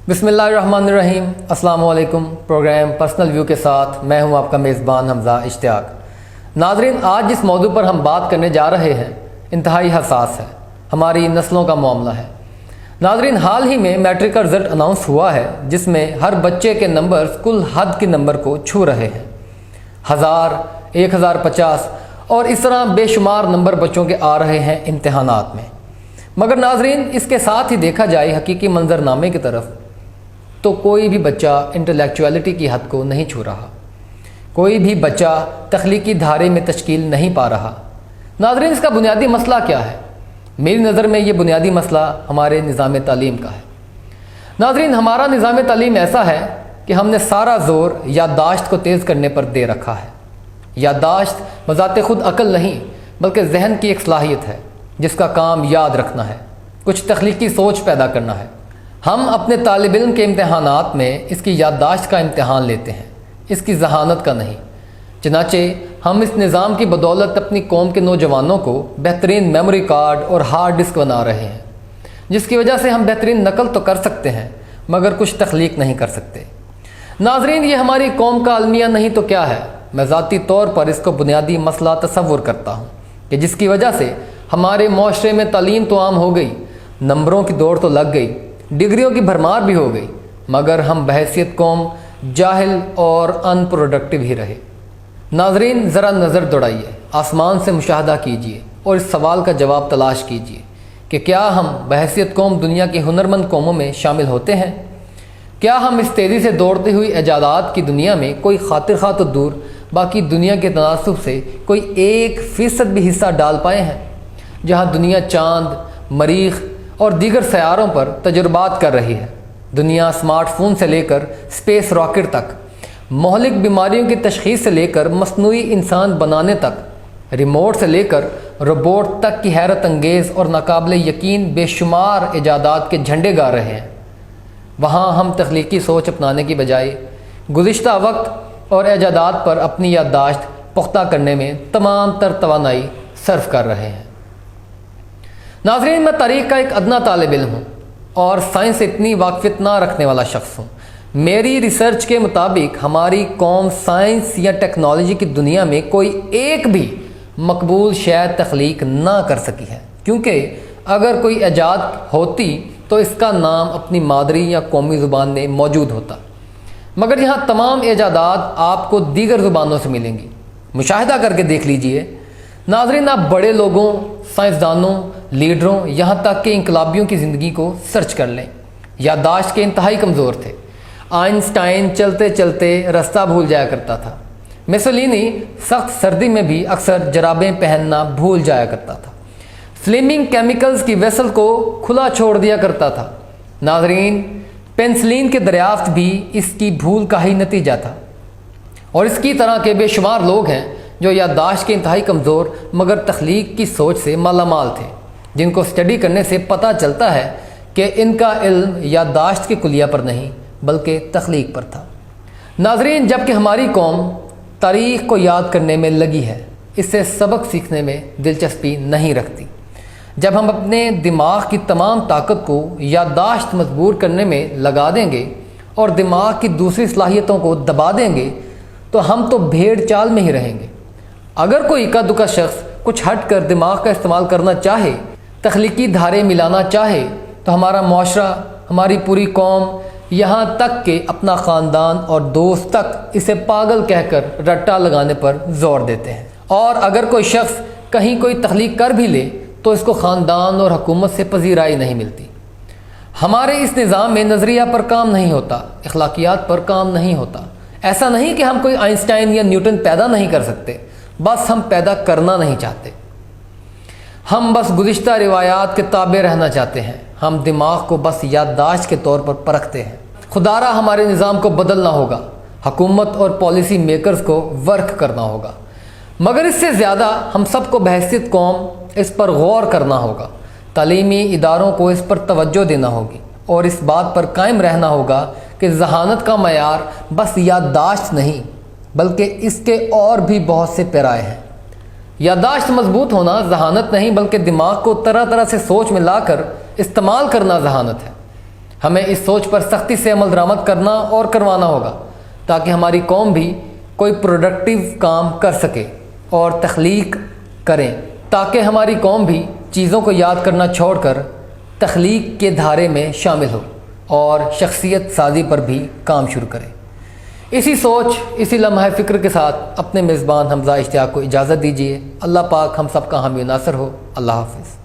बिस्मिल्लाहिर्रहमानिर्रहीम। अस्सलाम वालेकुम। प्रोग्राम पर्सनल व्यू के साथ मैं हूं आपका मेज़बान हमज़ा इश्तियाक। नाज़रीन, आज जिस मौजू पर हम बात करने जा रहे हैं इंतहाई हसास है, हमारी नस्लों का मामला है। नाज़रीन, हाल ही में मैट्रिक का रिज़ल्ट अनाउंस हुआ है जिसमें हर बच्चे के नंबर्स कुल हद के नंबर को छू रहे हैं। 1000, 1050 और इस तरह बेशुमार नंबर बच्चों के आ रहे हैं इम्तिहानात में। मगर नाज़रीन, इसके साथ ही देखा जाए हकीकी मंजरनामे की तरफ तो कोई भी बच्चा इंटेलेक्चुअलिटी की हद को नहीं छू रहा, कोई भी बच्चा तख्लीकी धारे में तश्कील नहीं पा रहा। नाज़रीन, इसका बुनियादी मसला क्या है? मेरी नज़र में ये बुनियादी मसला हमारे निज़ाम तालीम का है। नाज़रीन, हमारा निज़ाम तालीम ऐसा है कि हमने सारा ज़ोर याददाश्त को तेज़ करने पर दे रखा है। याददाश्त बज़ाते खुद अक़ल नहीं बल्कि जहन की एक सलाहियत है जिसका काम याद रखना है, कुछ तख्लीकी सोच पैदा करना है। हम अपने तालिब इल्म के इम्तिहानात में इसकी याददाश्त का इम्तिहान लेते हैं, इसकी जहानत का नहीं। चनाचे हम इस निज़ाम की बदौलत अपनी कौम के नौजवानों को बेहतरीन मेमोरी कार्ड और हार्ड डिस्क बना रहे हैं, जिसकी वजह से हम बेहतरीन नकल तो कर सकते हैं मगर कुछ तख्लीक नहीं कर सकते। नाज़रीन, ये हमारी कौम का अलमिया नहीं तो क्या है। मैं ज़ाती तौर पर इसको बुनियादी मसला तसव्वुर करता हूँ कि जिसकी वजह से हमारे माशरे में तालीम तो आम हो गई, नंबरों की दौड़ तो लग गई, डिग्रियों की भरमार भी हो गई, मगर हम बहैसियत कौम जाहिल और अनप्रोडक्टिव ही रहे। नाज़रीन, ज़रा नज़र दौड़ाइए, आसमान से मुशाहदा कीजिए और इस सवाल का जवाब तलाश कीजिए कि क्या हम बहैसियत कौम दुनिया की हुनरमंद कौमों में शामिल होते हैं? क्या हम इस तेज़ी से दौड़ती हुई इजादात की दुनिया में कोई खातिर खा तो दूर बाकी दुनिया के तनासुब से कोई 1% भी हिस्सा डाल पाए हैं? जहाँ दुनिया चाँद, मरीख और दीगर सयारों पर तजुर्बात कर रही है। दुनिया स्मार्टफोन से लेकर स्पेस रॉकेट तक, मोहलिक बीमारियों की तशख़ीस से लेकर मसनूई इंसान बनाने तक, रिमोट से लेकर रोबोट तक की हैरत अंगेज़ और नाकाबिल यकीन बेशुमार इजादात के झंडे गा रहे हैं। वहाँ हम तख्लीकी सोच अपनाने की बजाय गुज़िश्ता वक्त और इजादात पर अपनी याददाश्त पुख्ता करने में तमाम तर तवानाई सर्फ कर रहे हैं। नाज़रीन, मैं तारीख़ का एक अदना तालिब इल्म हूँ और साइंस से इतनी वाक़फ़ियत ना रखने वाला शख्स हूँ। मेरी रिसर्च के मुताबिक हमारी कौम साइंस या टेक्नोलॉजी की दुनिया में कोई एक भी मकबूल शय तख्लीक ना कर सकी है, क्योंकि अगर कोई ईजाद होती तो इसका नाम अपनी मादरी या कौमी ज़ुबान में मौजूद होता। मगर यहाँ तमाम ईजादात आपको दीगर ज़ुबानों से मिलेंगी। मुशाहिदा करके देख लीजिए नाज़रीन, आप बड़े लोगों, साइंसदानों, लीडरों, यहाँ तक कि इंकलाबियों की ज़िंदगी को सर्च कर लें। याददाश्त के इंतहाई कमज़ोर थे। आइंस्टाइन चलते चलते रास्ता भूल जाया करता था। मुसोलिनी सख्त सर्दी में भी अक्सर जराबें पहनना भूल जाया करता था। फ्लेमिंग केमिकल्स की वेसल को खुला छोड़ दिया करता था। नाज़रीन, पेंसिलिन के दरियाफ्त भी इसकी भूल का ही नतीजा था। और इसकी तरह के बेशुमार लोग हैं जो याददाश्त के इंतहाई कमज़ोर मगर तख्लीक की सोच से मालामाल थे, जिनको स्टडी करने से पता चलता है कि इनका इल्म याददाश्त के कुलिया पर नहीं बल्कि तख्लीक पर था। नाज़रीन, जबकि हमारी कौम तारीख़ को याद करने में लगी है, इससे सबक सीखने में दिलचस्पी नहीं रखती। जब हम अपने दिमाग की तमाम ताकत को याददाश्त मजबूर करने में लगा देंगे और दिमाग की दूसरी सलाहियतों को दबा देंगे तो हम तो भेड़ चाल में ही रहेंगे। अगर कोई इक्का दुक्का शख्स कुछ हट कर दिमाग का इस्तेमाल करना चाहे, तख्लीकी धारे मिलाना चाहे, तो हमारा मुआशरा, हमारी पूरी कौम, यहाँ तक कि अपना ख़ानदान और दोस्त तक इसे पागल कहकर रट्टा लगाने पर ज़ोर देते हैं। और अगर कोई शख्स कहीं कोई तख्लीक कर भी ले तो इसको ख़ानदान और हुकूमत से पजीराई नहीं मिलती। हमारे इस निज़ाम में नज़रिया पर काम नहीं होता, अखलाकियात पर काम नहीं होता। ऐसा नहीं कि हम कोई आइंस्टाइन या न्यूटन पैदा नहीं कर सकते, बस हम पैदा करना नहीं चाहते। हम बस गुज़िश्ता रिवायात के ताबे रहना चाहते हैं। हम दिमाग को बस याददाश्त के तौर पर परखते हैं। खुदारा हमारे निज़ाम को बदलना होगा, हुकूमत और पॉलिसी मेकर्स को वर्क करना होगा। मगर इससे ज़्यादा हम सबको बहैसियत कौम इस पर गौर करना होगा। तालीमी इदारों को इस पर तवज्जो देना होगी और इस बात पर कायम रहना होगा कि जहानत का मयार बस याददाश्त नहीं बल्कि इसके और भी बहुत से पैराए हैं। याददाश्त मजबूत होना जहानत नहीं बल्कि दिमाग को तरह तरह से सोच में लाकर इस्तेमाल करना जहानत है। ہمیں اس سوچ پر سختی سے عمل درآمد کرنا اور کروانا ہوگا تاکہ ہماری قوم بھی کوئی پروڈکٹیو کام کر سکے اور تخلیق کریں، تاکہ ہماری قوم بھی چیزوں کو یاد کرنا چھوڑ کر تخلیق کے دھارے میں شامل ہو اور شخصیت سازی پر بھی کام شروع کرے۔ اسی سوچ، اسی لمحہ فکر کے ساتھ اپنے میزبان حمزہ اشتیاق کو اجازت دیجیے۔ اللہ پاک ہم سب کا حامی و ناصر ہو۔ اللہ حافظ۔